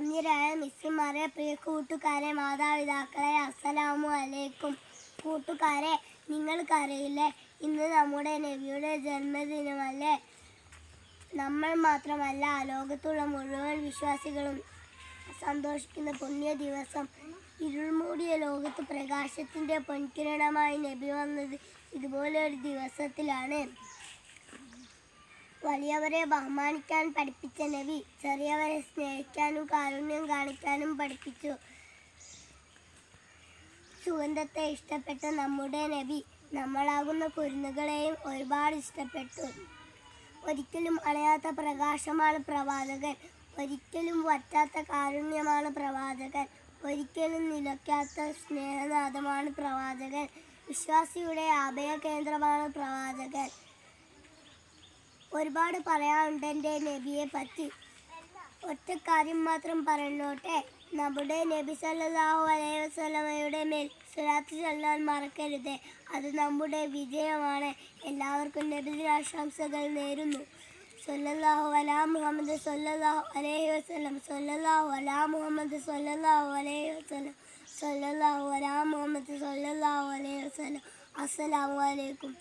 വന്യരായ മിസ്സുമാരെ, പ്രിയ കൂട്ടുകാരെ, മാതാപിതാക്കളെ, അസ്സലാമു അലൈക്കും. കൂട്ടുകാരെ, നിങ്ങൾക്കറിയില്ലേ, ഇന്ന് നമ്മുടെ നബിയുടെ ജന്മദിനമല്ലേ? നമ്മൾ മാത്രമല്ല, ലോകത്തുള്ള മുഴുവൻ വിശ്വാസികളും സന്തോഷിക്കുന്ന പുണ്യ ദിവസം. ഇരുൾമൂടിയ ലോകത്ത് പ്രകാശത്തിൻ്റെ പൊൻകിരണമായി നബി വന്നത് ഇതുപോലെ ഒരു ദിവസത്തിലാണ്. വലിയവരെ ബഹുമാനിക്കാൻ പഠിപ്പിച്ച നബി ചെറിയവരെ സ്നേഹിക്കാനും കാരുണ്യം കാണിക്കാനും പഠിപ്പിച്ചു. സുഗന്ധത്തെ ഇഷ്ടപ്പെട്ട നമ്മുടെ നബി നമ്മളാകുന്ന കുരുന്നുകളെയും ഒരുപാട് ഇഷ്ടപ്പെട്ടു. ഒരിക്കലും അണയാത്ത പ്രകാശമാണ് പ്രവാചകൻ, ഒരിക്കലും വറ്റാത്ത കാരുണ്യമാണ് പ്രവാചകൻ, ഒരിക്കലും നിലയ്ക്കാത്ത സ്നേഹനാദമാണ് പ്രവാചകൻ, വിശ്വാസിയുടെ അഭയ കേന്ദ്രമാണ് പ്രവാചകൻ. ഒരുപാട് പറയാനുണ്ട് എൻ്റെ നബിയെ പറ്റി. ഒറ്റ കാര്യം മാത്രം പറഞ്ഞോട്ടെ, നമ്മുടെ നബി സല്ലല്ലാഹു അലൈഹി വസല്ലമയുടെ മേൽ സ്വലാത്ത് ചൊല്ലാൻ മറക്കരുത്. അത് നമ്മുടെ വിജയമാണ്. എല്ലാവർക്കും നബിദിനാശംസകൾ നേരുന്നു. സല്ലല്ലാഹു അലാ മുഹമ്മദ് സല്ലല്ലാഹു അലൈഹി വസല്ലം, സല്ലല്ലാഹു അലാ മുഹമ്മദ് സല്ലല്ലാഹു അലൈഹി വസല്ലം, സല്ലല്ലാഹു അലാ മുഹമ്മദ് സല്ലല്ലാഹു അലൈഹി വസല്ലം. അസ്സലാമു അലൈക്കും.